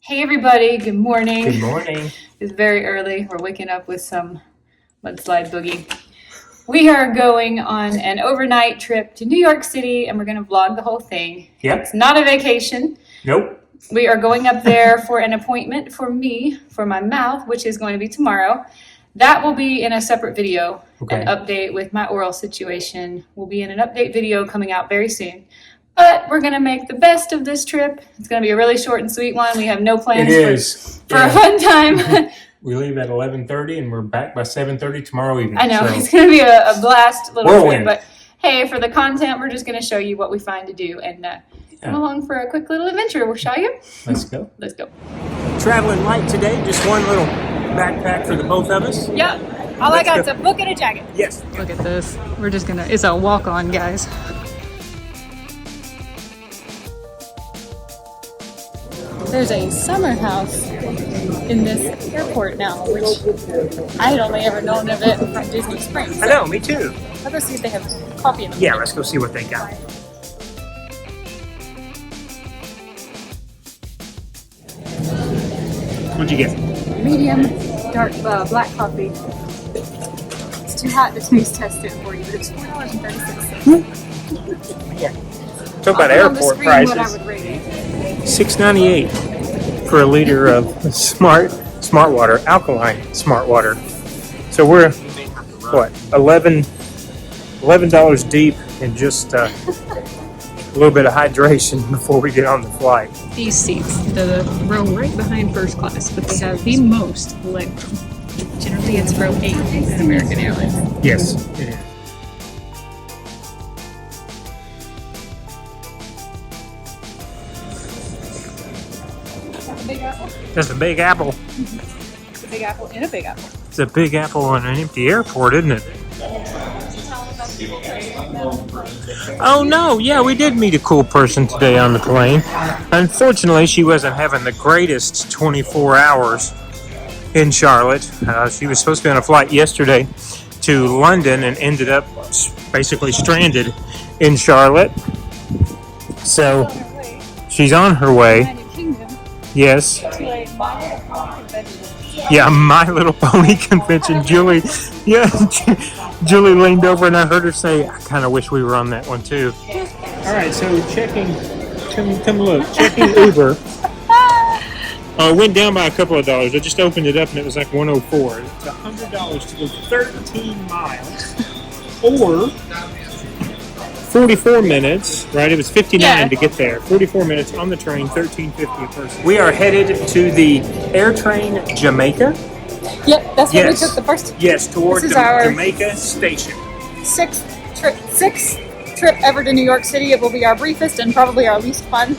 Hey everybody, good morning. Good morning. It's very early. We're waking up with some mudslide boogie. We are going on an overnight trip to New York City and we're going to vlog the whole thing. Yep. It's not a vacation. Nope. We are going up there for an appointment for me, for my mouth, which is going to be tomorrow. That will be in a separate video, Okay. An update with my oral situation. Will be in an update video coming out very soon. But we're going to make the best of this trip. It's going to be a really short and sweet one. We have no plans for a fun time. We leave at 11:30 and we're back by 7:30 tomorrow evening. I know, so. It's going to be a blast little Whirlwind. trip. But hey, for the content, we're just going to show you what we find to do and come along for a quick little adventure, shall you? Let's go. Let's go. Traveling light today, just one little backpack for the both of us. Yep. All I got is a book and a jacket. Yes. Look at this. We're just going to, it's a walk-on, guys. There's a summer house in this airport now, which I had only ever known of it from Disney Springs. I know, me too. I'll go see if they have coffee in the Yeah, morning. let's go see what they got. What'd you get? Medium, dark, black coffee. It's too hot to taste test it for you, but it's $4.36. Yeah. Talk about airport prices. What I would rate it. $6.98 for a liter of smart water, alkaline smart water. So we're what, $11 deep in just a little bit of hydration before we get on the flight. These seats, the row right behind first class, but they have the most leg room. Generally, it's row 8 at American Airlines. Yes, it is. Big apple. That's a big apple. It's a big apple in a big apple. It's a big apple on an empty airport, isn't it? Oh no, yeah, we did meet a cool person today on the plane. Unfortunately, she wasn't having the greatest 24 hours in Charlotte. She was supposed to be on a flight yesterday to London and ended up basically stranded in Charlotte. So she's on her way. Yes. Yeah, My Little Pony convention. Julie leaned over and I heard her say, I kind of wish we were on that one too. All right, so come look, checking Uber. Went down by a couple of dollars. I just opened it up and it was like $104. It's $100 to go 13 miles or 44 minutes, right? It was 59 to get there. 44 minutes on the train, $13.50 a person. We are headed to the AirTrain Jamaica. Yep, that's where we took the first. Yes, toward the our Jamaica station. Sixth trip ever to New York City. It will be our briefest and probably our least fun,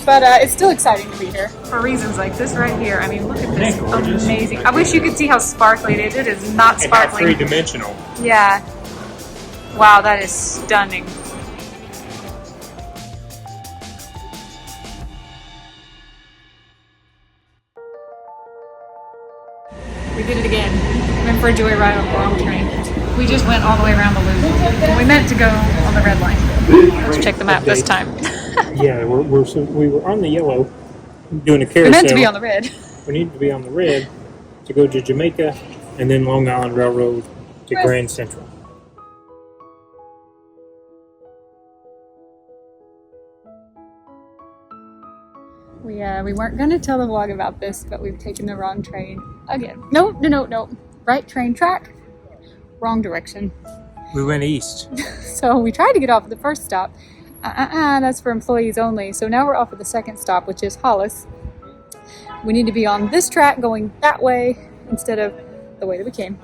but it's still exciting to be here for reasons like this right here. I mean, look at this, amazing. I wish you could see how sparkly it is. It is not sparkling. And not three-dimensional. Yeah. Wow, that is stunning. We did it again. Went for a joyride on the wrong train. We just went all the way around the loop. We meant to go on the red line. Let's check the map this time. Yeah, we were on the yellow, doing a carousel. We meant to be on the red. We needed to be on the red to go to Jamaica, and then Long Island Railroad to Grand Central. We weren't going to tell the vlog about this, but we've taken the wrong train again. No. Right train track, wrong direction. We went east. So we tried to get off at the first stop. That's for employees only. So now we're off at the second stop, which is Hollis. We need to be on this track going that way instead of the way that we came.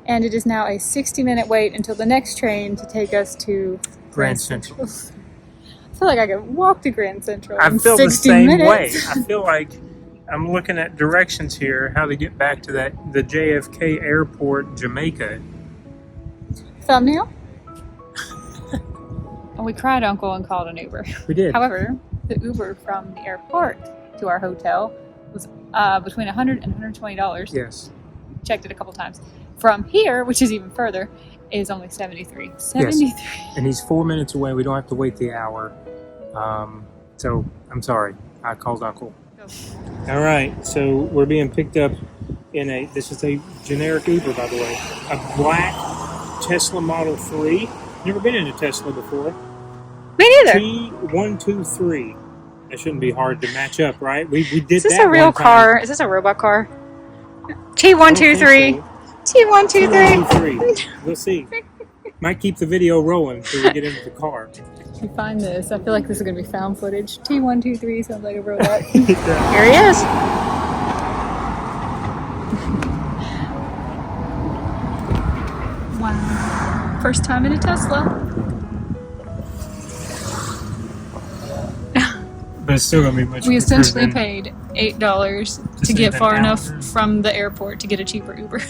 And it is now a 60-minute wait until the next train to take us to Grand Central. I feel like I could walk to Grand Central I in feel 60 the same minutes. way. I feel like I'm looking at directions here, how to get back to the JFK Airport, Jamaica. Thumbnail? And we cried uncle and called an Uber. We did. However, the Uber from the airport to our hotel was between $100 and $120. Yes. Checked it a couple times. From here, which is even further, is only $73. $73. Yes. And he's 4 minutes away. We don't have to wait the hour. So I'm sorry. I called Uncle. All right, so we're being picked up in this is a generic Uber, by the way, a black Tesla Model 3. Never been in a Tesla before. Me neither. T123. That shouldn't be hard to match up, right? We did that. Is this a real car? Is this a robot car? T123. T123. We'll see. Might keep the video rolling until we get into the car. If you find this, I feel like this is going to be found footage. T123 sounds like a robot. Here he is. Wow. First time in a Tesla. But it's still going to be much. We essentially paid $8 to get far enough from the airport to get a cheaper Uber.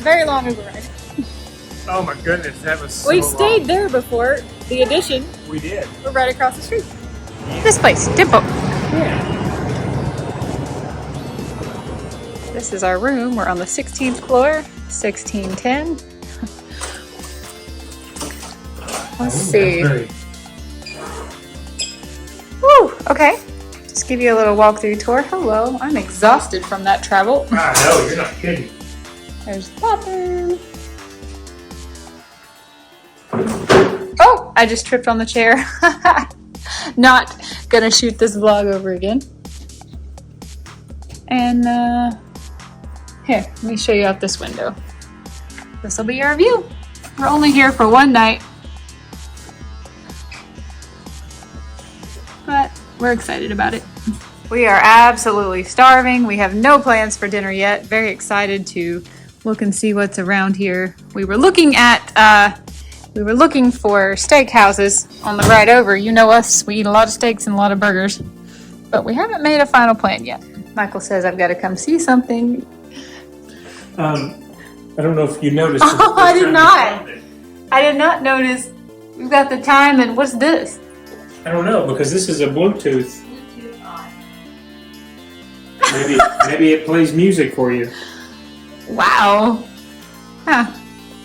Very long Uber ride. Oh my goodness, that was so We long. stayed there before the Addition. We did. We're right across the street. This place, Dimple. Yeah. This is our room. We're on the 16th floor, 1610. Let's see. Woo, okay. Just give you a little walkthrough tour. Hello, I'm exhausted from that travel. I know, you're not kidding. There's the bathroom. Oh, I just tripped on the chair. Not gonna shoot this vlog over again. And here, let me show you out this window. This will be our view. We're only here for one night, but we're excited about it. We are absolutely starving. We have no plans for dinner yet. Very excited to look and see what's around here. We were looking for steakhouses on the ride over. You know us, we eat a lot of steaks and a lot of burgers, but we haven't made a final plan yet. Michael says I've got to come see something. I don't know if you noticed. Oh, I did not. I did not notice. We've got the time, and what's this? I don't know, because this is a Bluetooth. Maybe it plays music for you. Wow. Huh.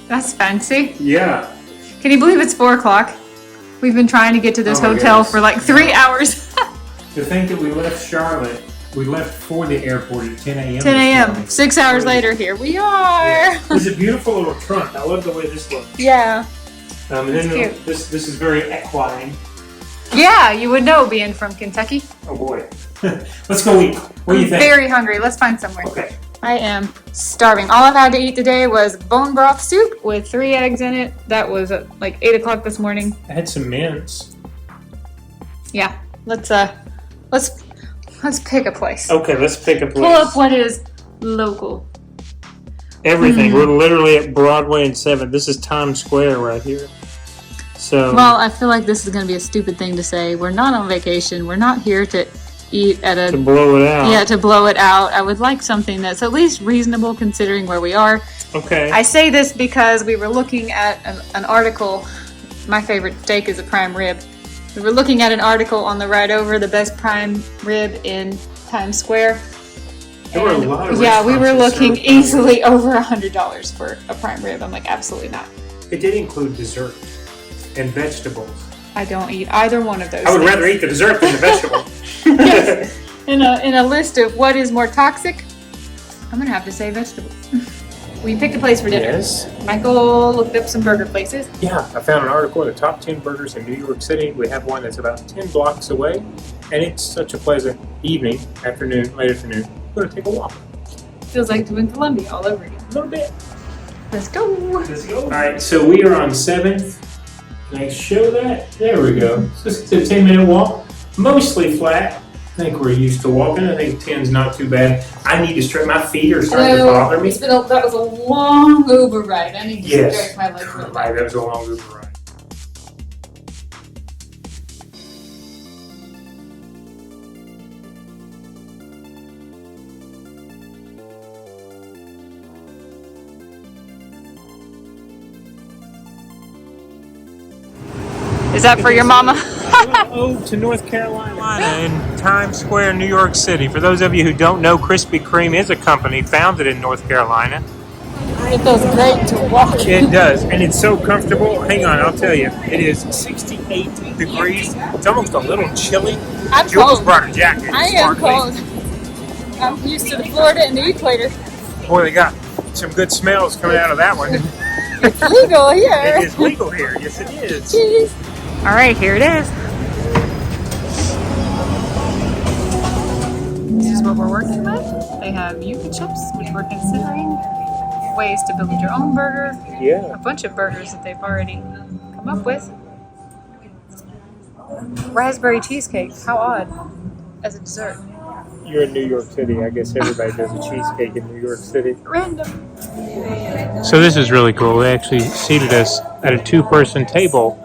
That's fancy. Yeah. Can you believe it's 4 o'clock? We've been trying to get to this hotel for like 3 hours. To think that we left Charlotte, we left for the airport at 10 a.m. 10 a.m. 6 hours later, here we are. Yeah. It's a beautiful little trunk. I love the way this looks. Yeah. And then cute. This is very equine. Yeah, you would know being from Kentucky. Oh boy. Let's go eat. What do you think? Very hungry. Let's find somewhere. Okay. I am starving. All I've had to eat today was bone broth soup with 3 eggs in it. That was at like 8 o'clock this morning. I had some mints. Yeah. Let's pick a place. Okay, let's pick a place. Pull up what is local. Everything. We're literally at Broadway and 7th. This is Times Square right here. So. Well, I feel like this is going to be a stupid thing to say. We're not on vacation. We're not here to eat at a... To blow it out. Yeah, to blow it out. I would like something that's at least reasonable considering where we are. Okay. I say this because we were looking at an article. My favorite steak is a prime rib. We were looking at an article on the ride over, the best prime rib in Times Square. There were a lot of yeah, we were restaurants that looking served prime easily over $100 for a prime rib. I'm like, absolutely not. It did include dessert and vegetables. I don't eat either one of those. I would rather eat the dessert than the vegetable. Yes. In a list of what is more toxic, I'm gonna have to say vegetables. We picked a place for dinner. Yes. Michael looked up some burger places. Yeah, I found an article, the top 10 burgers in New York City. We have one that's about 10 blocks away, and it's such a pleasant evening, late afternoon. We're going to take a walk. Feels like doing Columbia all over again. A little bit. Let's go. Let's go. All right, so we are on 7th. Can I show that? There we go. So it's a 10-minute walk, mostly flat. I think we're used to walking. I think 10's not too bad. I need to stretch. My feet are starting to bother me. That was a long Uber ride. I need to stretch my legs. Right, that was a long Uber ride. Is that for your mama? Ode to North Carolina in Times Square, New York City. For those of you who don't know, Krispy Kreme is a company founded in North Carolina. It feels great to walk. It does, and it's so comfortable. Hang on, I'll tell you. It is 68 degrees. It's almost a little chilly. I'm Jules cold. brought a jacket. I am cold. I'm used to the Florida and the equator. Boy, they got some good smells coming out of that one. It's legal here. It is legal here. Yes, it is. Cheese. All right, here it is. This is what we're working with. They have yuca chips, which we're considering. Ways to build your own burger. Yeah. A bunch of burgers that they've already come up with. Raspberry cheesecake. How odd. As a dessert. You're in New York City. I guess everybody does a cheesecake in New York City. Random. So this is really cool. They actually seated us at a 2-person table,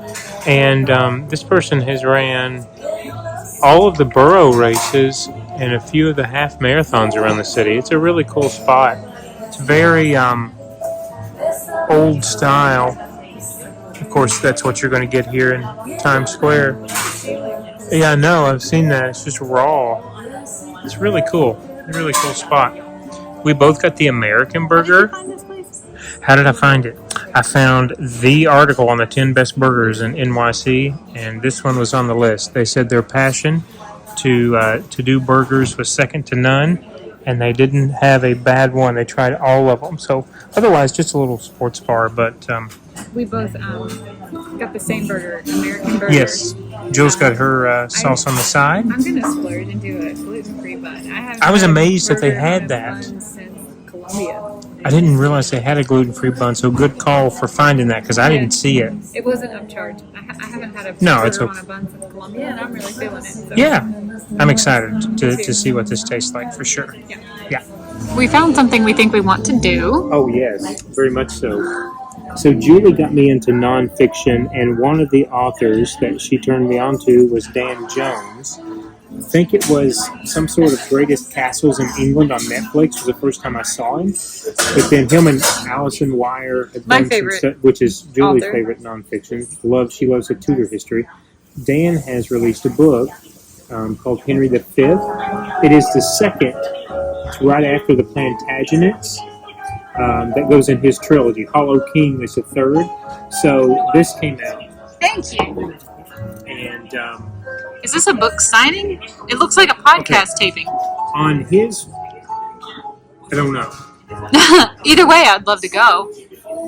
and this person has ran all of the borough races and a few of the half marathons around the city. It's a really cool spot. It's very old style. Of course, that's what you're going to get here in Times Square. Yeah, I know. I've seen that. It's just raw. It's really cool. A really cool spot. We both got the American burger. How did I find it? I found the article on the 10 best burgers in NYC, and this one was on the list. They said their passion to do burgers was second to none, and they didn't have a bad one. They tried all of them. So otherwise, just a little sports bar, but we both got the same burger, American burger. Yes. Jules got her sauce on the side. I'm gonna splurge and do a gluten-free bun. I was amazed that they had that. Since Columbia. I didn't realize they had a gluten-free bun, so good call for finding that because I didn't see it. It wasn't upcharged. I haven't had a it's burger okay. on a bun since Columbia, and I'm really feeling it. So. Yeah, I'm excited to see what this tastes like for sure. Yeah. We found something we think we want to do. Oh yes, very much so. So Julie got me into nonfiction, and one of the authors that she turned me on to was Dan Jones. I think it was some sort of Greatest Castles in England on Netflix was the first time I saw him. But then him and Alison Weir had My done favorite some stuff, which is Julie's author. favorite nonfiction. She loves a Tudor history. Dan has released a book called Henry V. It is the second, it's right after the Plantagenets. That goes in his trilogy. Hollow King is the third. So this came out. Thank you. And Is this a book signing? It looks like a podcast taping. on his, I don't know. Either way, I'd love to go.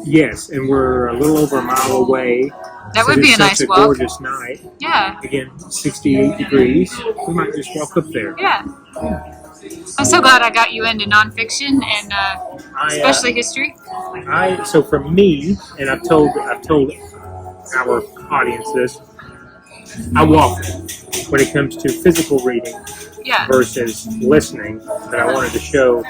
Yes, and we're a little over a mile away. That would be a nice It's walk. a gorgeous night. Yeah. Again, 68 degrees. We might just walk up there. Yeah. I'm so glad I got you into nonfiction and especially history. So for me, and I've told our audience this, I walk when it comes to physical reading versus listening. But I wanted to show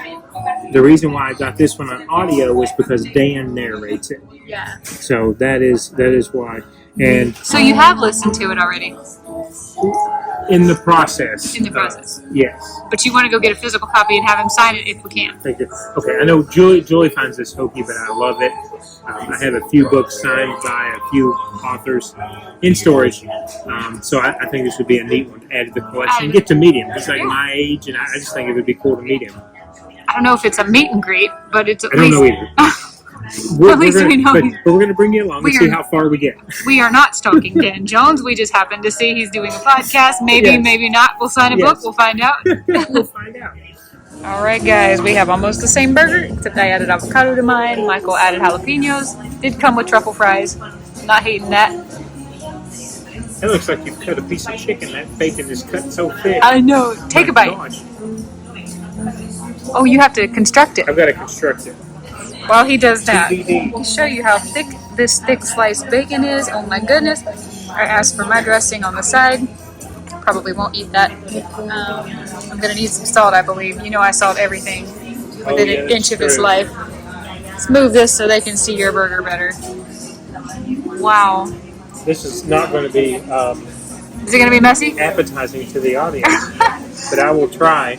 the reason why I got this one on audio was because Dan narrates it. Yeah. So that is why. And so you have listened to it already? in the process. Yes. But you want to go get a physical copy and have him sign it if we can. Thank you. Okay, I know Julie finds this hokey, but I love it. I have a few books signed by a few authors in storage, so I think this would be a neat one to add to the collection. Get to meet him. He's like my age, and I just think it would be cool to meet him. I don't know if it's a meet and greet, but it's at least... I don't know either. At least we know. But we're going to bring you along and see how far we get. We are not stalking Dan Jones. We just happened to see he's doing a podcast. Maybe, maybe not. We'll sign a book. We'll find out. We'll find out. All Alright guys, we have almost the same burger, except I added avocado to mine. Michael added jalapenos. Did come with truffle fries. Not hating that. It looks like you've cut a piece of chicken. That bacon is cut so thick. I know. Take a bite. Gosh. Oh, you have to construct it. I've got to construct it. While he does that, TBD. I'll show you how thick this thick sliced bacon is. Oh my goodness. I asked for my dressing on the side. Probably won't eat that. I'm going to need some salt, I believe. You know I salt everything within an inch of its life. Let's move this so they can see your burger better. Wow. This is not going to be Is it going to be messy? appetizing to the audience, but I will try.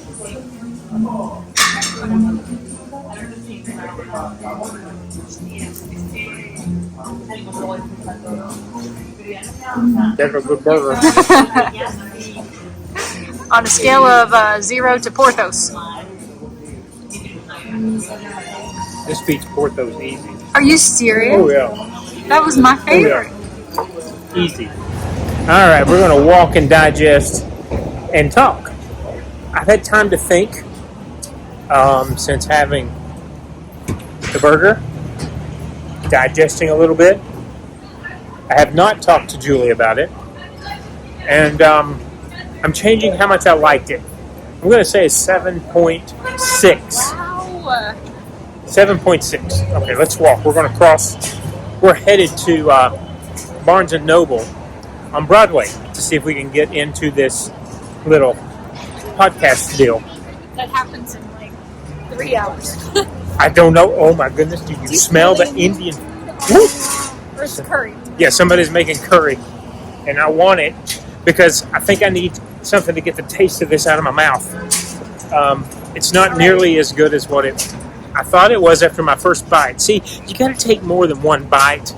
That's a good burger. On a scale of 0 to Porthos. This beats Porthos easy. Are you serious? Oh yeah. That was my favorite. Easy. All right, we're going to walk and digest and talk. I've had time to think since having the burger, digesting a little bit. I have not talked to Julie about it, and I'm changing how much I liked it. I'm going to say 7.6. Wow. 7.6. Okay, let's walk. We're going to cross. We're headed to Barnes & Noble on Broadway to see if we can get into this little podcast deal. That happens in like 3 hours. I don't know. Oh my goodness. Do you smell the Indian? Versus curry. Yeah, somebody's making curry. And I want it because I think I need something to get the taste of this out of my mouth. It's not nearly as good as what I thought it was after my first bite. See, you got to take more than one bite.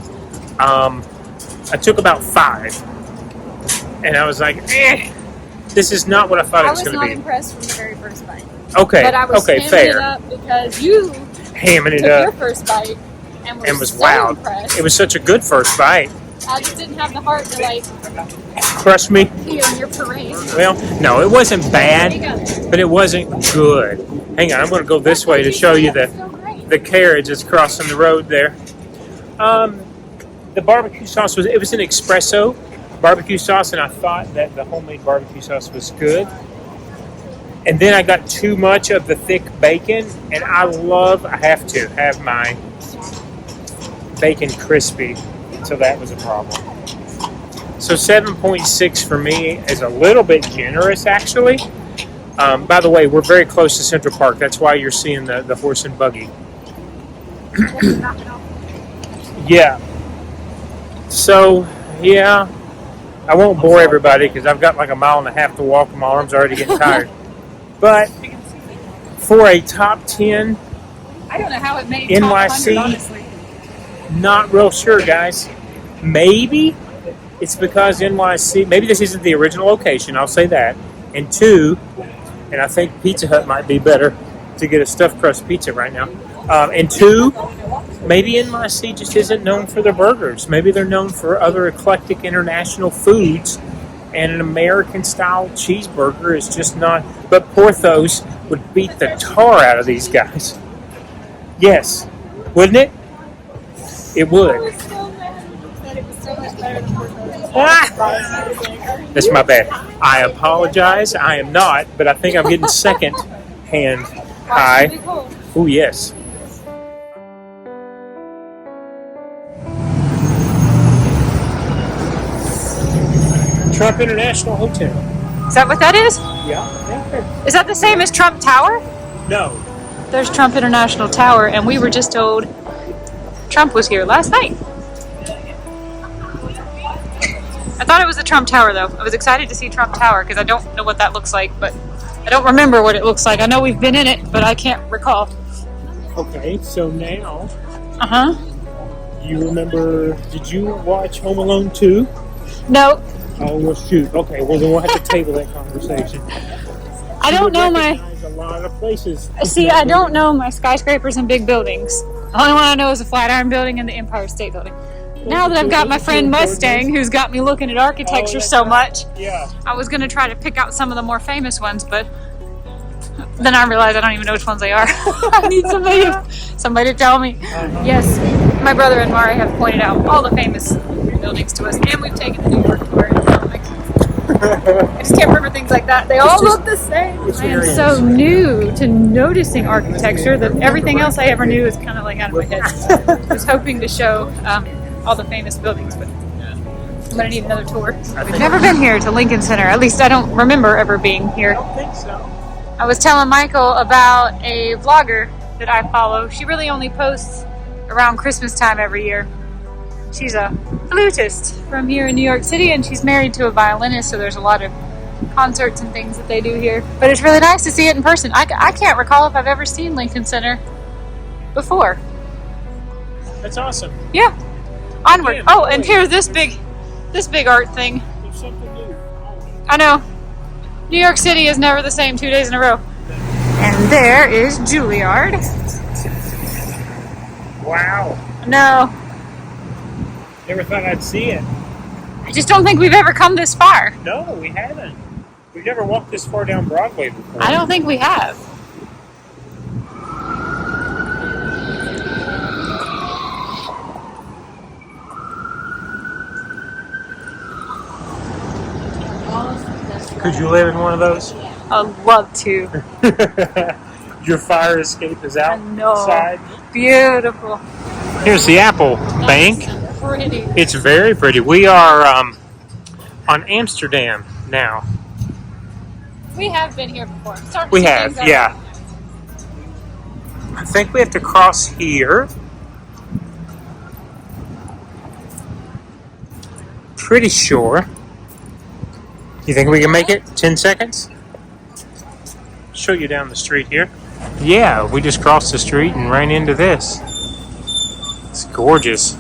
I took about 5. And I was like, this is not what I thought it was going to be. I was not impressed from the very first bite. Okay, but I was okay, hamming fair. it up because you Hamming it took up your first bite and was so wowed. impressed. It was such a good first bite. I just didn't have the heart to like Crush me. be in your parade. Well, no, it wasn't There you bad, go. but it wasn't good. Hang on, I'm going to go this way to show you the carriage that's crossing the road there. The barbecue sauce it was an espresso barbecue sauce, and I thought that the homemade barbecue sauce was good. And then I got too much of the thick bacon, and I have to have my bacon crispy, so that was a problem. So 7.6 for me is a little bit generous, actually. By the way, we're very close to Central Park. That's why you're seeing the horse and buggy. Yeah. So, yeah. I won't bore everybody because I've got like a mile and a half to walk and my arms are already getting tired. But for a top 10 I don't know how it made NYC, top 100, honestly. not real sure, guys. Maybe it's because NYC, maybe this isn't the original location, I'll say that. And 2, and I think Pizza Hut might be better to get a stuffed crust pizza right now. And 2, maybe NYC just isn't known for their burgers. Maybe they're known for other eclectic international foods, and an American-style cheeseburger is just not. But Porthos would beat the tar out of these guys. Yes, wouldn't it? It I would. was so mad that it was so much better than Porthos. That's my bad. I apologize. I am not, but I think I'm getting second-hand high. Oh, yes. Trump International Hotel. Is that what that is? Yeah. Is that the same as Trump Tower? No. There's Trump International Tower, and we were just told Trump was here last night. I thought it was the Trump Tower, though. I was excited to see Trump Tower because I don't know what that looks like, but I don't remember what it looks like. I know we've been in it, but I can't recall. Okay, so now Uh-huh. you remember, did you watch Home Alone 2? No, Oh, well, shoot. Okay, well, then we'll have to table that conversation. I don't know my... There's a lot of places. See, I don't know my skyscrapers and big buildings. The only one I know is the Flatiron Building and the Empire State Building. Now that I've got my friend Mustang, who's got me looking at architecture so much, Yeah. I was going to try to pick out some of the more famous ones, but Then I realized I don't even know which ones they are. I need somebody to tell me. Yes, my brother and Mari have pointed out all the famous buildings to us, and we've taken the New York tour. And so I just can't remember things like that. They all look the same. I am so new to noticing architecture that everything else I ever knew is kind of like out of my head. I was hoping to show all the famous buildings, but I'm going to need another tour. We've never been here to Lincoln Center. At least I don't remember ever being here. I don't think so. I was telling Michael about a vlogger that I follow. She really only posts around Christmas time every year. She's a flutist from here in New York City, and she's married to a violinist, so there's a lot of concerts and things that they do here. But it's really nice to see it in person. I can't recall if I've ever seen Lincoln Center before. That's awesome. Yeah. Onward. Oh, and here's this big art thing. There's something new. I know. New York City is never the same 2 days in a row. And there is Juilliard. Wow. No. Never thought I'd see it. I just don't think we've ever come this far. No, we haven't. We've never walked this far down Broadway before. I don't think we have. Could you live in one of those? I'd love to. Your fire escape is outside. Beautiful. Here's the Apple Bank. Pretty. It's very pretty. We are on Amsterdam now. We have been here before. We have, yeah. I think we have to cross here. Pretty sure. You think we can make it? 10 seconds? Show you down the street here. Yeah, we just crossed the street and ran into this. It's gorgeous.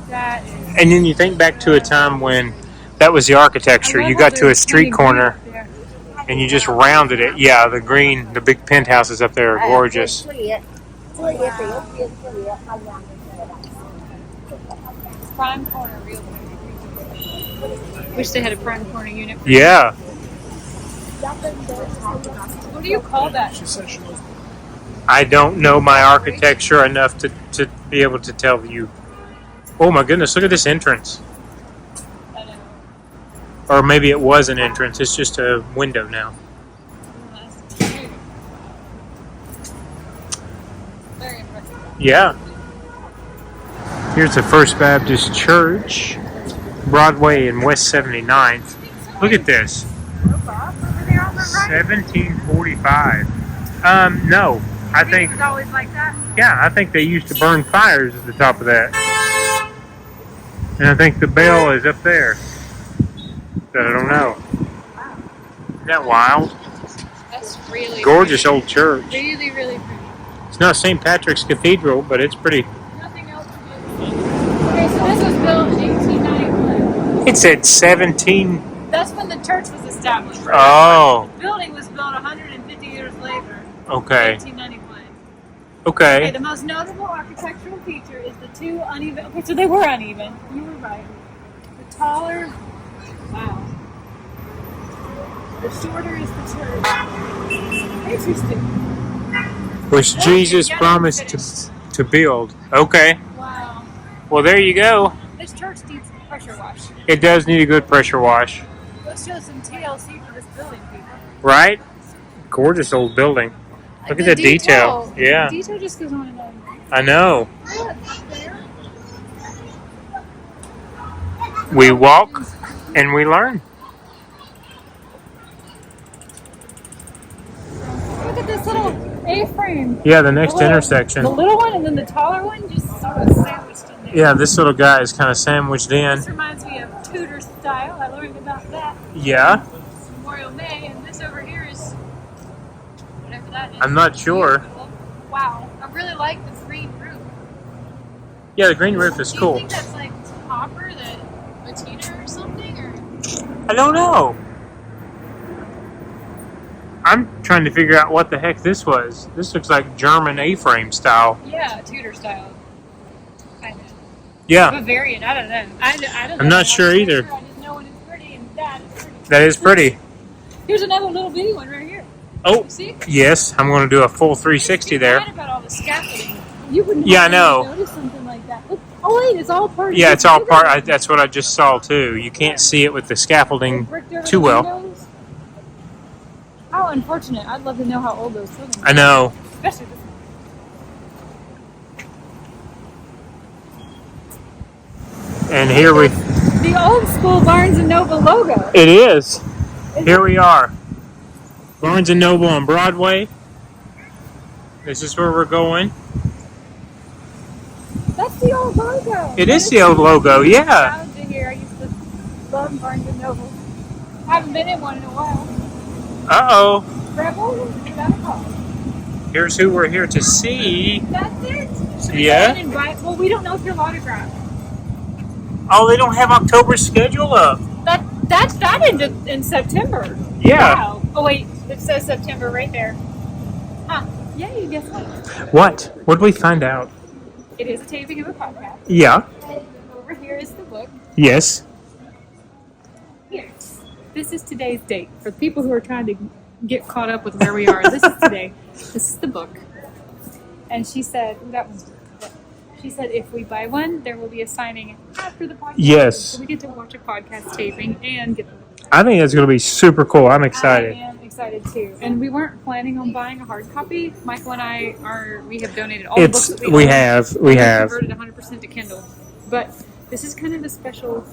That is. And then you think back to a time when that was the architecture. You got to a street corner and you just rounded it. Yeah, the big penthouses up there are gorgeous. Prime corner, real quick. Wish they had a prime corner unit. Yeah. What do you call that? I don't know my architecture enough to be able to tell you. Oh my goodness, look at this entrance. I know. Or maybe it was an entrance. It's just a window now. Very impressive. Yeah. Here's the First Baptist Church, Broadway and West 79th. Look at this. 1745. No. I think it was always like that. Yeah, I think they used to burn fires at the top of that. And I think the bell is up there. But I don't know. Isn't that wild? That's really Gorgeous old church. Really, really pretty. It's not St. Patrick's Cathedral, but it's pretty. Nothing else to do. Okay, so this was built in 1891. It said 17. That's when the church was established. Oh. The building was built 150 years later. Okay. 1891. Okay. Okay, the most notable architectural feature is the two uneven. Okay, so they were uneven. You were right. The taller. Wow. The shorter is the church. Interesting. Which Jesus promised to build. Okay. Wow. Well, there you go. This church needs a pressure wash. It does need a good pressure wash. Let's show some TLC for this building, people. Right? Gorgeous old building. Look at the detail. Yeah. The detail just goes on and on. I know. We walk and we learn. Look at this little A-frame. Yeah, the next intersection. The little one and then the taller one just sort of sandwiched in there. Yeah, this little guy is kind of sandwiched in. This reminds me of Tudor style. I learned about that. Yeah. Memorial May, and this over here is whatever that is. I'm not sure. Wow. I really like the green roof. Yeah, the green roof is Do you cool. think that's like copper, that patina or something? Or I don't know. I'm trying to figure out what the heck this was. This looks like German A-frame style. yeah, Tudor style. Kind of. Yeah, Bavarian, I don't know. I don't I'm know. not sure I'm either. Sure. I just know when it's pretty, and that is pretty. that is pretty. Here's another little bitty one right here. Oh, See? yes, I'm going to do a full 360 there. Mad about all the scaffolding. You wouldn't Yeah, I have know. noticed something like that. Look, oh wait, it's all part of Yeah, the it's all building. part. That's what I just saw too. You can't see it with the scaffolding Bricked over too the well. windows. How unfortunate. I'd love to know how old those buildings are. I know. Especially this one. And here we. The old school Barnes & Noble logo. It is. Here we are. Barnes & Noble on Broadway. This is where we're going. That's the old logo. It is the old logo, yeah. Nostalgia here. I used to love Barnes & Noble. Haven't been in one in a while. Uh-oh. Rebel? Without a cause. Here's who we're here to see. That's it? Yeah. Well, we don't know if you're autographed. Oh, they don't have October's schedule up. That ended in September. Yeah. Wow. Oh wait, it says September right there. Huh. Yay, guess what? What? What did we find out? It is a taping of a podcast. Yeah. Over here is the book. Yes. Here. This is today's date. For the people who are trying to get caught up with where we are, this is today. This is the book. And she said, that one's she said if we buy one, there will be a signing after the podcast. Yes. So we get to watch a podcast taping and get the book. I think it's going to be super cool. I'm excited. I am excited too. And we weren't planning on buying a hard copy. Michael and we have donated all the books that we own. We have. Converted 100% to Kindle. But this is kind of a special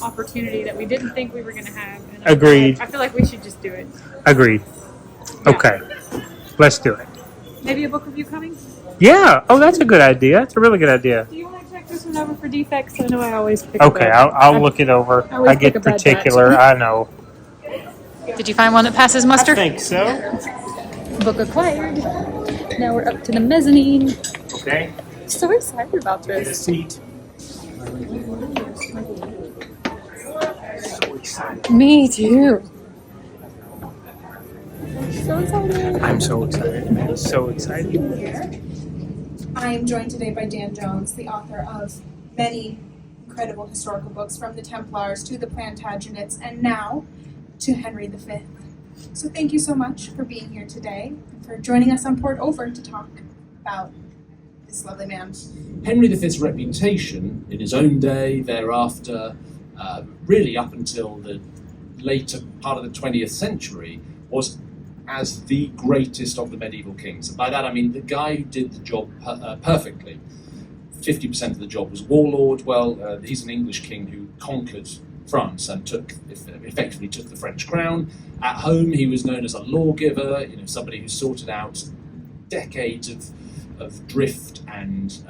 opportunity that we didn't think we were going to have. And Agreed. I feel like we should just do it. Agreed. Yeah. Okay. Let's do it. Maybe a book review coming? Yeah. Oh, that's a good idea. That's a really good idea. Do you want to check this one over for defects? I know I always pick Okay, I'll look it over. always I get pick a bad particular. batch. I know. Did you find one that passes muster? I think so. Book acquired. Now we're up to the mezzanine. Okay. So excited about Get a this. seat. So excited. Me too. So excited. I'm so excited. So excited. I am joined today by Dan Jones, the author of many incredible historical books, from the Templars to the Plantagenets and now to Henry V. So thank you so much for being here today and for joining us on Port Over to talk about this lovely man. Henry V's reputation in his own day, thereafter, really up until the later part of the 20th century, was as the greatest of the medieval kings. And by that I mean the guy who did the job perfectly. 50% of the job was warlord. Well, he's an English king who conquered France and effectively took the French crown. At home, he was known as a lawgiver, somebody who sorted out decades of drift and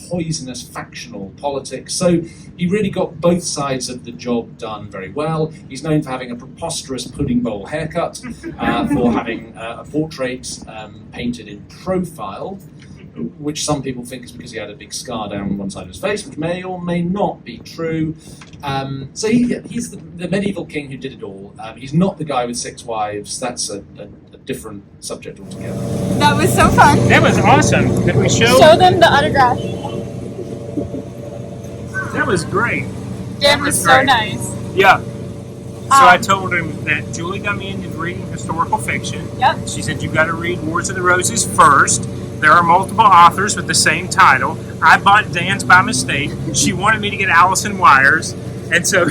poisonous factional politics. So he really got both sides of the job done very well. He's known for having a preposterous pudding bowl haircut, for having a portrait painted in profile, which some people think is because he had a big scar down one side of his face, which may or may not be true. So he's the medieval king who did it all. He's not the guy with 6 wives. That's a different subject altogether. That was so fun. That was awesome. Did we show? Show them the autograph. That was great. Dan was so great. nice. Yeah. So I told him that Julie got me into reading historical fiction. Yep. She said, you've got to read Wars of the Roses first. There are multiple authors with the same title. I bought Dan's by mistake. She wanted me to get Alison Wyers. And so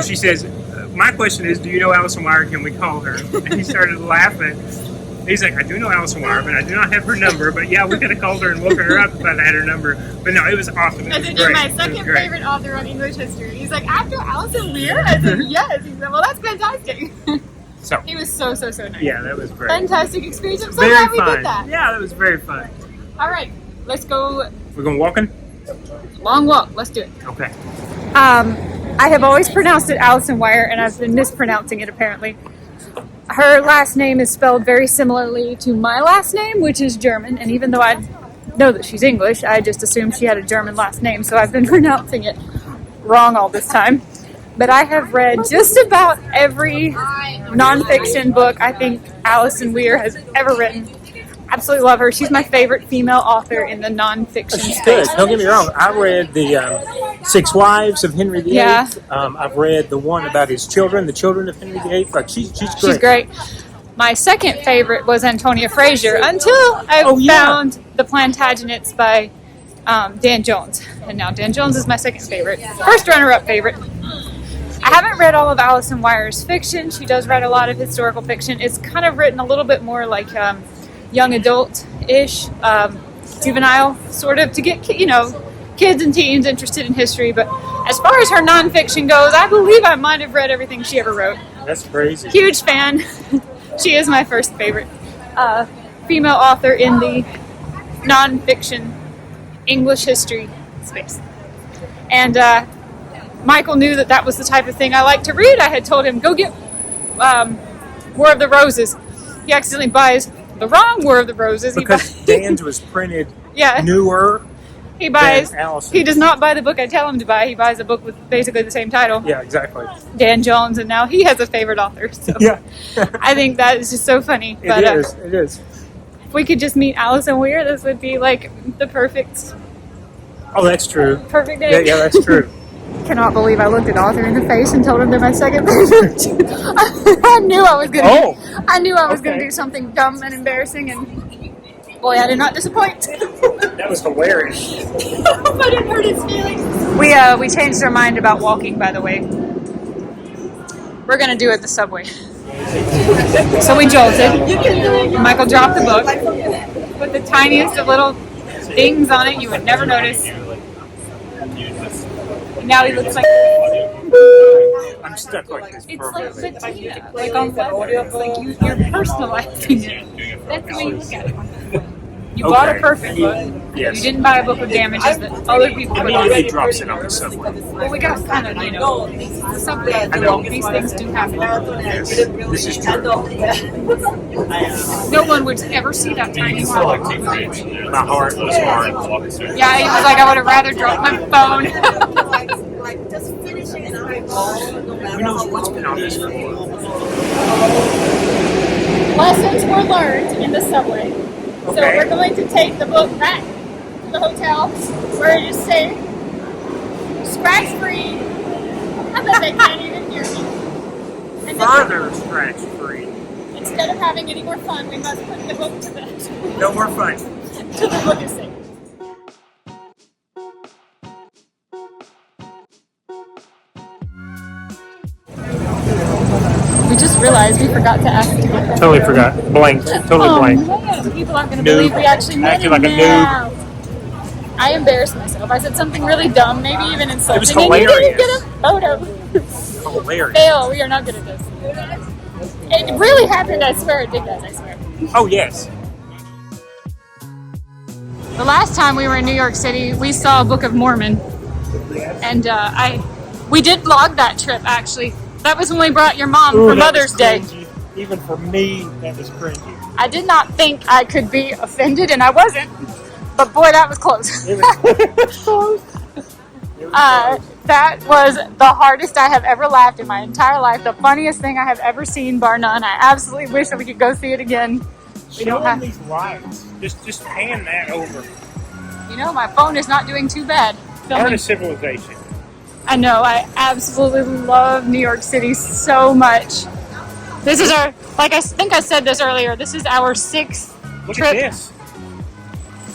she says, my question is, do you know Alison Wire? Can we call her? And he started laughing. He's like, I do know Alison Wire, but I do not have her number. But yeah, we could have called her and woken her up if I had her number. But no, it was awesome. I said, you're my second favorite author on English history. He's like, after Alison Weir? I said, yes. He said, well, that's fantastic. So He was so nice. yeah, that was great. Fantastic experience. I'm so Very glad we fun. did that. Yeah, that was very fun. All right, let's go. We're going walking? Long walk. Let's do it. Okay. I have always pronounced it Alison Wire, and I've been mispronouncing it apparently. Her last name is spelled very similarly to my last name, which is German, and even though I know that she's English, I just assumed she had a German last name, so I've been pronouncing it wrong all this time. But I have read just about every nonfiction book I think Alison Weir has ever written. Absolutely love her. She's my favorite female author in the nonfiction She's space. good. Don't get me wrong. I read the 6 Wives of Henry VIII. Yeah. I've read the one about his children, the children of Henry VIII. Like she's great. She's great. My second favorite was Antonia Fraser until I found The Plantagenets by Dan Jones. And now Dan Jones is my second favorite. First runner-up favorite. I haven't read all of Alison Wyer's fiction. She does write a lot of historical fiction. It's kind of written a little bit more like young adult-ish, juvenile, sort of, to get, kids and teens interested in history. But as far as her nonfiction goes, I believe I might have read everything she ever wrote. That's crazy. Huge fan. She is my first favorite female author in the nonfiction English history space. And Michael knew that was the type of thing I like to read. I had told him, go get War of the Roses. He accidentally buys the wrong War of the Roses. Because Dan's was printed yeah. newer. He buys. Allison. He does not buy the book I tell him to buy. He buys a book with basically the same title. Yeah, exactly. Dan Jones, and now he has a favorite author. So yeah. I think that is just so funny. It is. It is. If we could just meet Alison Weir, this would be like the perfect. Oh, that's true. Perfect day. Yeah, that's true. Cannot believe I looked an author in the face and told him they're my second favorite. I knew I was gonna. Oh. I knew I was gonna do something dumb and embarrassing, and boy, I did not disappoint. That was hilarious. I didn't hurt his feelings. We changed our mind about walking, by the way. We're gonna do it the subway. So we jolted. Michael dropped the book with the tiniest of little dings on it you would never notice. Now he looks like I'm stuck like this it's permanently. like patina, like on leather. It's like you're personalizing it. That's the way you look at it. You bought a perfect book. Yes. You didn't buy a book with damages that other people put on Immediately it. drops it on the subway. Well, we got kind of, the subway. I know. These things do happen. Yes, this is true. No one would ever see that tiny mark. My heart was hard. Yeah, he was like, I would have rather dropped my phone. Who knows what's been on this floor? Lessons were learned in the subway. So Okay. we're going to take the book back to the hotel where it is safe, scratch free. I bet they can't even hear me. And Further scratch free. instead of having any more fun, we must put the book to the No more fun. to the book is safe. We just realized we forgot to ask to get that. Totally forgot. Blanked. Totally blanked. Man, people aren't going to Noob. believe we actually met Acted him like a now. I embarrassed myself. I said something really dumb, maybe even insulting. was And you didn't hilarious. get a photo. Hilarious. Fail. We are not good at this. It really happened. I swear it did, guys. I swear. Oh, yes. The last time we were in New York City, we saw a Book of Mormon, and we did vlog that trip. Actually, that was when we brought your mom Ooh, for that Mother's was Day. cringy. Even for me, that was cringy. I did not think I could be offended, and I wasn't. But boy, that was close. It was close. That was the hardest I have ever laughed in my entire life. The funniest thing I have ever seen, bar none. I absolutely wish that we could go see it again. We Show don't them have. these lights. Just pan that over. You know, my phone is not doing too bad. Art Filming. of civilization. I know. I absolutely love New York City so much. This is our, like I think I said this earlier. This is our 6th Look trip at this.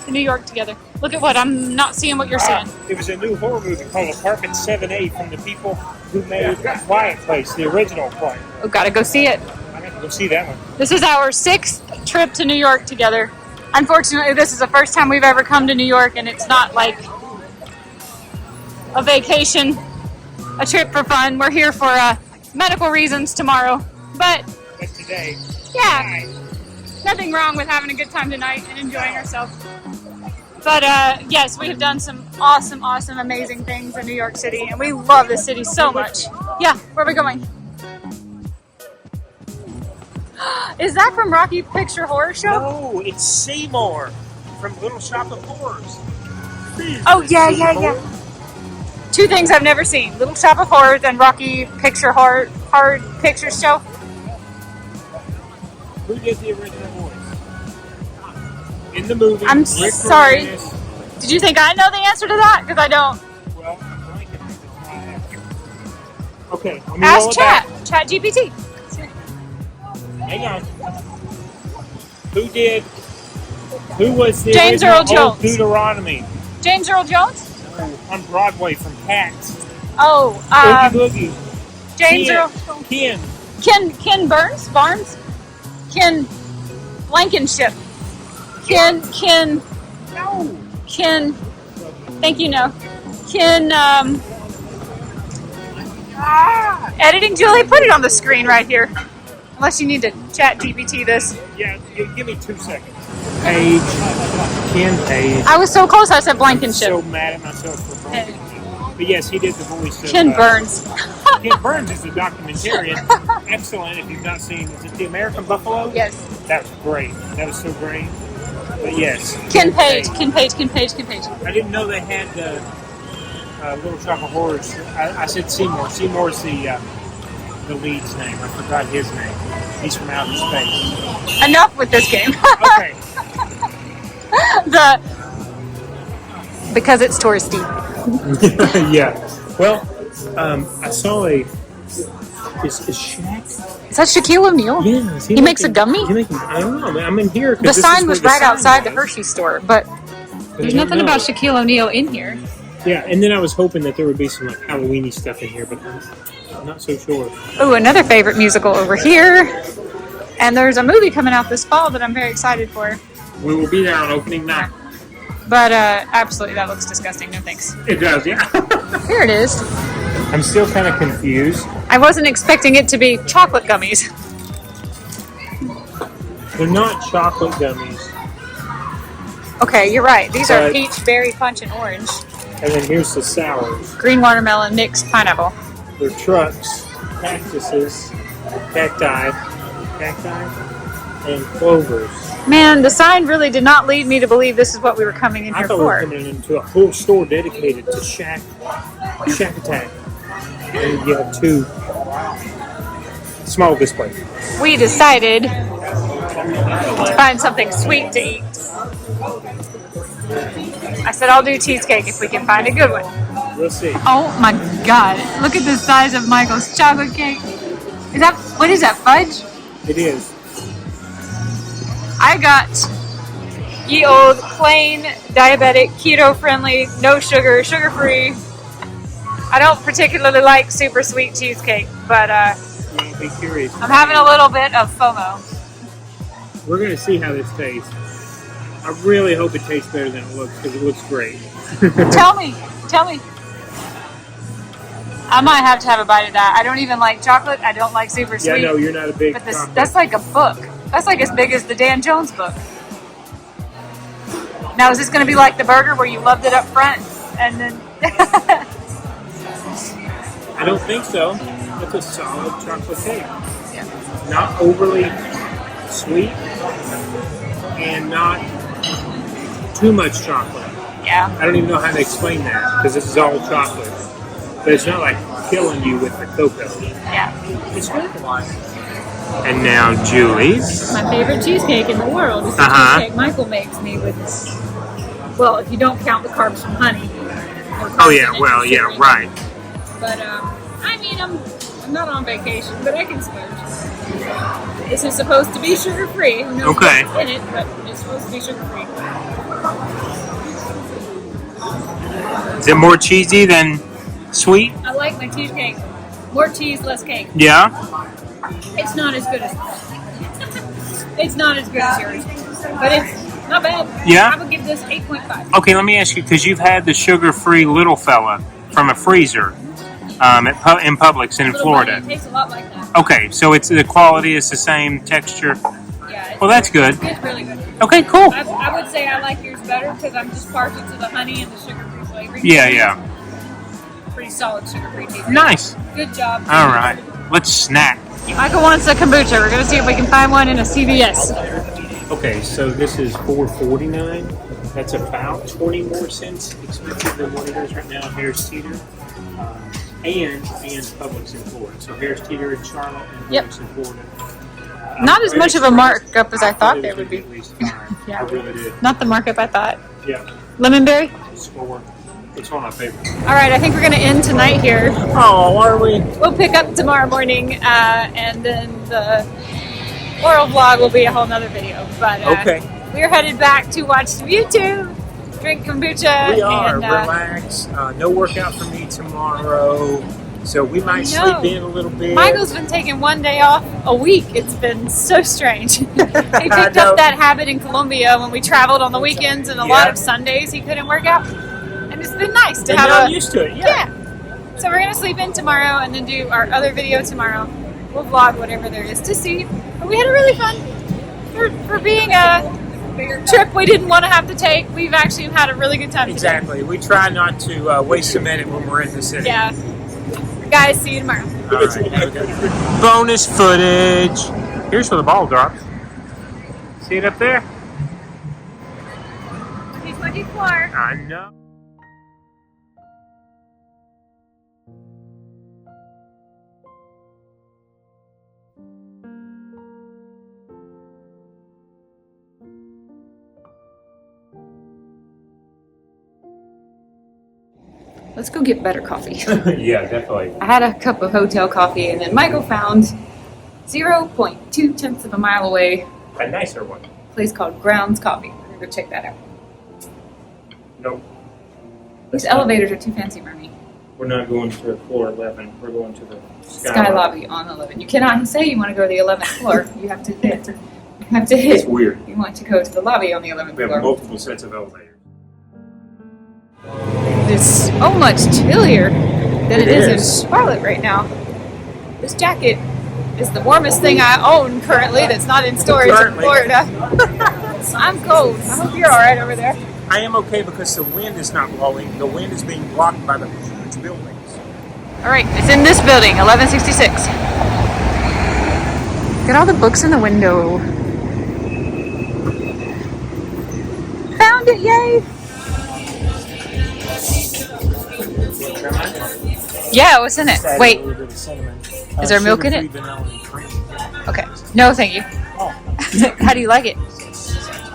to New York together. Look at what I'm not seeing what you're seeing. It was a new horror movie called Apartment 7A from the people who made Quiet Place, the original Quiet. Oh, gotta go see it. I have to go see that one. This is our 6th trip to New York together. Unfortunately, this is the first time we've ever come to New York, and it's not like a vacation, a trip for fun. We're here for medical reasons tomorrow. But But today, yeah, nothing wrong with having a good time tonight and enjoying ourselves. But yes, we have done some awesome, amazing things in New York City, and we love this city so much. Yeah, where are we going? Is that from Rocky Picture Horror Show? no, it's Seymour from Little Shop of Horrors. Oh, yeah. 2 things I've never seen. Little Shop of Horrors and Rocky Picture Horror Picture Show. Who did the original voice? In the movie, I'm Rick sorry. Moranis. Did you think I know the answer to that? Because I don't. Well, I'm blanking. Okay, let me roll Ask it Chat. back. Chat GPT. Hang on. Who was the James original Earl Jones. Old Deuteronomy? James Earl Jones? On Broadway from Cats. Oh, Boogie Boogie. James Earl. Ken. Ken Barnes? Ken Blankenship. Ken, No. thank you, no. Ken, editing, Julie, put it on the screen right here. Unless you need to chat GPT this. Yeah, give me 2 seconds. Page. Ken Page. I was so close, I said I'm Blankenship. so mad at myself for Blankenship. But yes, he did the voice of Ken Burns. Ken Burns is a documentarian. Excellent. If you've not seen, is it The American Buffalo? Yes. That was great. That was so great. But yes. Ken Page. I didn't know they had Little Shop of Horrors. I said Seymour. Seymour's the lead's name. I forgot his name. He's from outer space. Enough with this game. Okay. Because it's touristy. Yeah. Well, I saw is Shaq? Is that Shaquille O'Neal? Yeah. Is He makes a gummy? I don't know. I'm in here. The sign was right outside the Hershey store, but there's nothing about Shaquille O'Neal in here. Yeah, and then I was hoping that there would be some like Halloween-y stuff in here, but I'm not so sure. Ooh, another favorite musical over here. And there's a movie coming out this fall that I'm very excited for. We will be there on opening night. But absolutely, that looks disgusting. No thanks. It does, yeah. Here it is. I'm still kind of confused. I wasn't expecting it to be chocolate gummies. They're not chocolate gummies. Okay, you're right. These are But- peach, berry, punch, and orange. And then here's the sours. Green watermelon, mixed pineapple. They're trucks, cactuses, cacti, and clovers. Man, the sign really did not lead me to believe this is what we were coming in I here thought we were for. coming into a whole store dedicated to Shack Attack. And you have 2 small displays. We decided to find something sweet to eat. I said I'll do cheesecake if we can find a good one. We'll see. Oh my god. Look at the size of Michael's chocolate cake. What is that, fudge? It is. I got ye old plain, diabetic, keto friendly, no sugar, sugar free. I don't particularly like super sweet cheesecake, but I'll be curious. I'm having a little bit of FOMO. We're going to see how this tastes. I really hope it tastes better than it looks because it looks great. Tell me. I might have to have a bite of that. I don't even like chocolate. I don't like super Yeah, sweet. no, you're not a big But chocolate. that's like a book. That's like as big as the Dan Jones book. Now, is this going to be like the burger where you loved it up front and then... I don't think so. It's a solid chocolate cake. Yeah. Not overly sweet and not too much chocolate. Yeah. I don't even know how to explain that because this is all chocolate. But it's not like killing you with the cocoa. Yeah. It's good. And now Julie's. My favorite cheesecake in the world is the cheesecake Michael makes me with, well, if you don't count the carbs from honey. Oh yeah, well yeah, right. But I mean, I'm not on vacation, but I can splurge. This is supposed to be sugar free. Okay. In it, but it's supposed to be sugar free. Is it more cheesy than sweet? I like my cheesecake. More cheese, less cake. Yeah. It's not as good as it's not as good as yours, but it's not bad. Yeah? I would give this 8.5. Okay, let me ask you because you've had the sugar-free little fella from a freezer in Publix in Little Florida. Bunny, it tastes a lot like that. Okay, so it's the quality is the same texture. Yeah. Well, that's good. It's really good. Okay, cool. I would say I like yours better because I'm just partial to the honey and the sugar-free flavor. Yeah. Pretty solid sugar-free cheesecake. Nice. Good job. All right, let's snack. Michael wants a kombucha. We're going to see if we can find one in a CVS. Okay, so this is $4.49. That's about 20 more cents expensive than what it is right now at Harris Teeter. And Publix in Florida. So Harris Teeter in Charlotte and Publix in Florida. Not as much of a markup as I thought there would be. At least 5. Yeah. I really did. Not the markup I thought. Yeah. Lemonberry? Score. It's one of my favorites. All right, I think we're going to end tonight here. Oh, are we? We'll pick up tomorrow morning, and then the oral vlog will be a whole nother video. But Okay. we're headed back to watch some YouTube, drink kombucha, We are. and Relax. No workout for me tomorrow. So we might sleep in a little bit. Michael's been taking one day off a week. It's been so strange. He picked know. up that habit in Colombia when we traveled on the weekends, and a lot of Sundays he couldn't work out. And it's been nice to And have now I'm used to it. Yeah. So we're gonna sleep in tomorrow and then do our other video tomorrow. We'll vlog whatever there is to see. But we had a really fun for being a trip we didn't want to have to take. We've actually had a really good time. Exactly. We try not to waste a minute when we're in the city. Yeah. Guys, see you tomorrow. All right, have a good one. Bonus footage. Here's where the ball drops. See it up there? 2024. I know. Let's go get better coffee. Yeah, definitely. I had a cup of hotel coffee, and then Michael found 0.2 tenths of a mile away A nicer one. a place called Grounds Coffee. We're gonna go check that out. Nope. These elevators are too fancy for me. We're not going to floor 11. We're going to the Sky lobby on 11. You cannot say you want to go to the 11th floor. You have to hit. You have to It's hit. weird. You want to go to the lobby on the 11th We have floor. multiple sets of elevators. It's so much chillier than it is is. in Charlotte right now. This jacket is the warmest thing I own currently that's not in storage in Florida. I'm cold. I hope you're alright over there. I am okay because the wind is not blowing. The wind is being blocked by the huge buildings. Alright, it's in this building, 1166. Look at all the books in the window. Found it, yay! Yeah, what's in it? Wait, is there milk in it? Okay. No, thank you. How do you like it?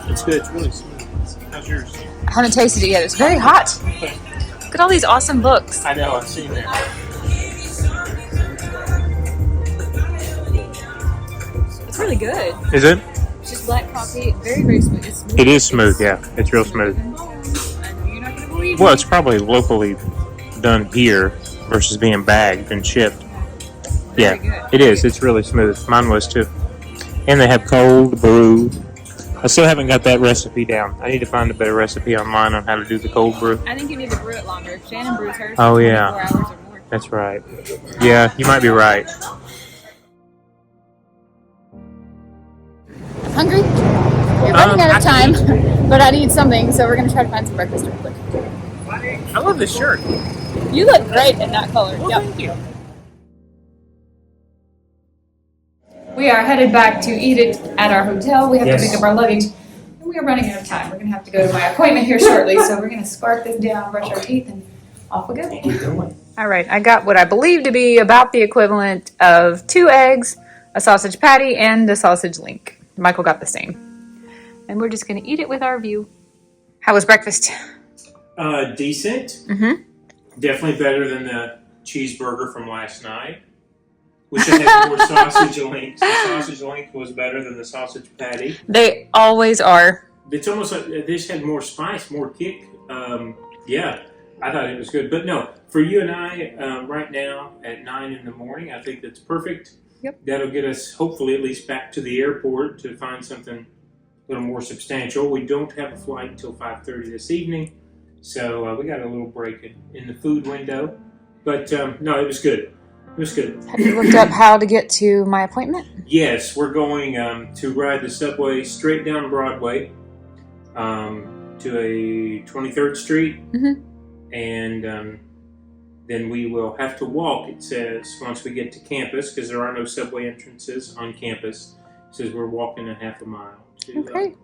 It's good. It's really smooth. How's yours? I haven't tasted it yet. It's very hot. Look at all these awesome books. I know. I've seen that. It's really good. Is it? It's just black coffee. Very, very smooth. It's smooth. It is smooth. Yeah, it's real smooth. I know you're not going to believe Well, me. it's probably locally done here versus being bagged and shipped. Very Yeah, good. it is. It's really smooth. Mine was too. And they have cold brew. I still haven't got that recipe down. I need to find a better recipe online on how to do the cold brew. I think you need to brew it longer. Shannon brews hers Oh, for yeah. 24 hours or more. That's right. Yeah, you might be right. Hungry? You're running out of time, but I need something, so we're going to try to find some breakfast real quick. I love this shirt. You look great in that color. Well, Yep. thank you. We are headed back to eat it at our hotel. We have Yes. to pick up our luggage. And we are running out of time. We're going to have to go to my appointment here shortly, so we're going to scarf this down, brush our teeth, and off we go. All right, I got what I believe to be about the equivalent of 2 eggs, a sausage patty, and a sausage link. Michael got the same. And we're just going to eat it with our view. How was breakfast? Decent. Mm-hmm. Definitely better than the cheeseburger from last night. Wish I had more sausage links. The sausage link was better than the sausage patty. They always are. It's almost like this had more spice, more kick. Yeah, I thought it was good. But no, for you and I, right now at 9 in the morning, I think that's perfect. Yep. That'll get us hopefully at least back to the airport to find something a little more substantial. We don't have a flight until 5:30 this evening, so we got a little break in the food window. But no, it was good. It was good. Have you looked up how to get to my appointment? Yes, we're going to ride the subway straight down Broadway to a 23rd Street, Mhm. and then we will have to walk, it says, once we get to campus, because there are no subway entrances on campus. It says we're walking a half a mile to, Okay.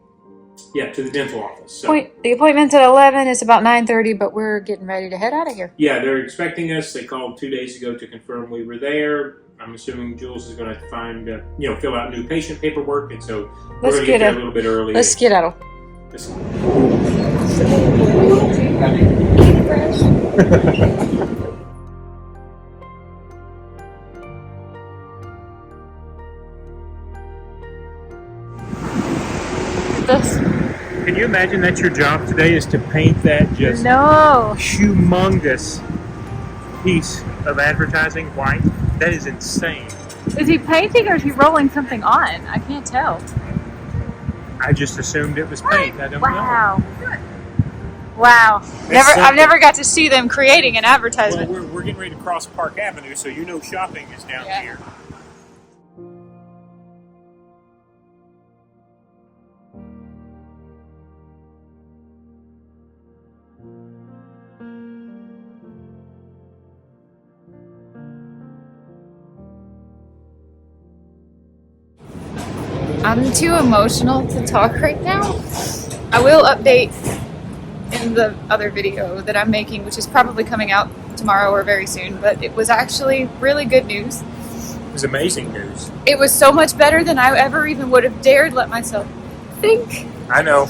to the dental office. So, The appointment's at 11. It's about 9:30, but we're getting ready to head out of here. yeah, they're expecting us. They called 2 days ago to confirm we were there. I'm assuming Jules is going to find, fill out new patient paperwork, and so we're Let's going to get get there a- a little bit early. Let's skedaddle. this? Can you imagine that your job today is to paint that just No. humongous piece of advertising white? That is insane. Is he painting or is he rolling something on? I can't tell. I just assumed it was paint. I don't Wow. Wow. It's I've simple. never got to see them creating an know. advertisement. Well, we're getting ready to cross Park Avenue, so you know shopping is down Yeah. here. I'm too emotional to talk right now. I will update in the other video that I'm making, which is probably coming out tomorrow or very soon, but it was actually really good news. It was amazing news. It was so much better than I ever even would have dared let myself think. I know.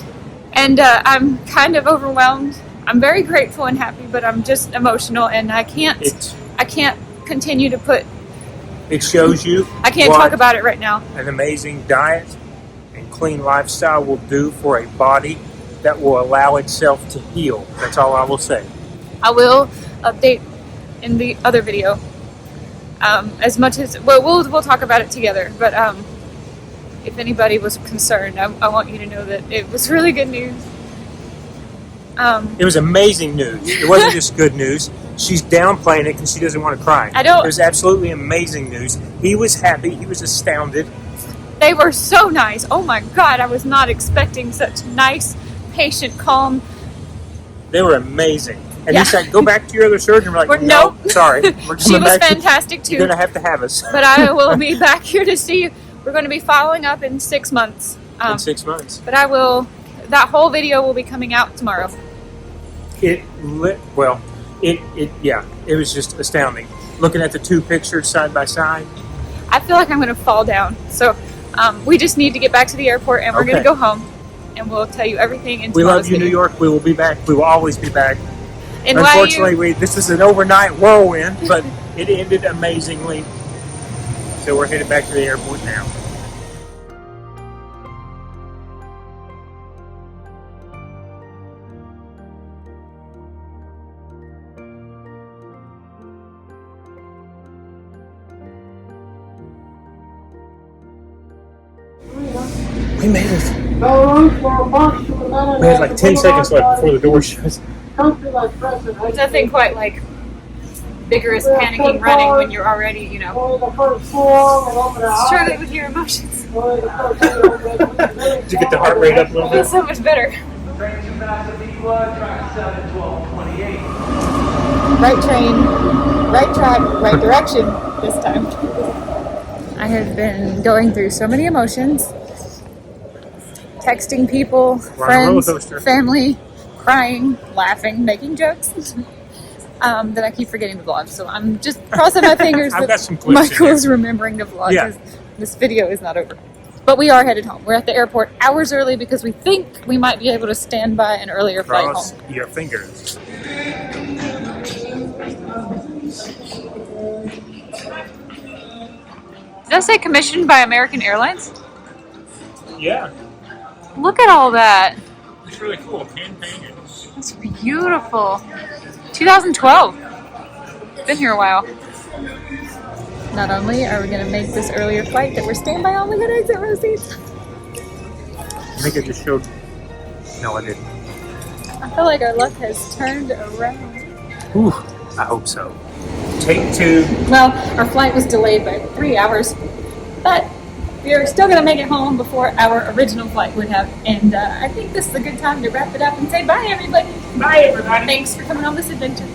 And I'm kind of overwhelmed. I'm very grateful and happy, but I'm just emotional, and I can't continue to put. It shows you I can't what talk about it right now. an amazing diet and clean lifestyle will do for a body that will allow itself to heal. That's all I will say. I will update in the other video. As much as we'll talk about it together. But if anybody was concerned, I want you to know that it was really good news. It was amazing news. It wasn't just good news. She's downplaying it because she doesn't want to cry. I don't- It was absolutely amazing news. He was happy. He was astounded. They were so nice. Oh my God, I was not expecting such nice, patient, calm. They were amazing. And Yeah. he said, "Go back to your other surgeon." We're like, Nope. "No, sorry, we're She coming was back. fantastic You're too. gonna have us But I will be back here to see you. We're going to be following up in 6 months. in 6 months." But I will. That whole video will be coming out tomorrow. It was just astounding. Looking at the two pictures side by side. I feel like I'm going to fall down. So we just need to get back to the airport, and we're going Okay. to go home, and we'll tell you everything in We tomorrow's love you, New video. York. We will be back. We will always be back. NYU, This is an overnight whirlwind, but it ended amazingly. So we're headed back to the airport now. We made it. We had like 10 seconds left before the door shuts. nothing quite like vigorous panicking running when you're already, struggling with your emotions. Did you get the heart rate up a little Feels bit? so much better. Right train, right track, right direction this time. I have been going through so many emotions. Texting people, We're on a roller friends, coaster. family, crying, laughing, making jokes. That I keep forgetting to vlog. So I'm just crossing my fingers I've that got some clips in Michael there. is remembering to vlog Yeah. because this video is not over. But we are headed home. We're at the airport hours early because we think we might be able to stand by an earlier flight home. Cross your fingers. Did I say commissioned by American Airlines? Yeah, Look at all that. it's really cool. Hand painted. That's beautiful. 2012. Been here a while. Not only are we going to make this earlier flight that we're staying by, oh, look at exit row seats. I think I just showed. No, I didn't. I feel like our luck has turned around. Ooh, I hope so. Take two. Well, our flight was delayed by 3 hours, but we are still going to make it home before our original flight would have. And I think this is a good time to wrap it up and say bye, everybody. Bye, everybody. Thanks for coming on this adventure.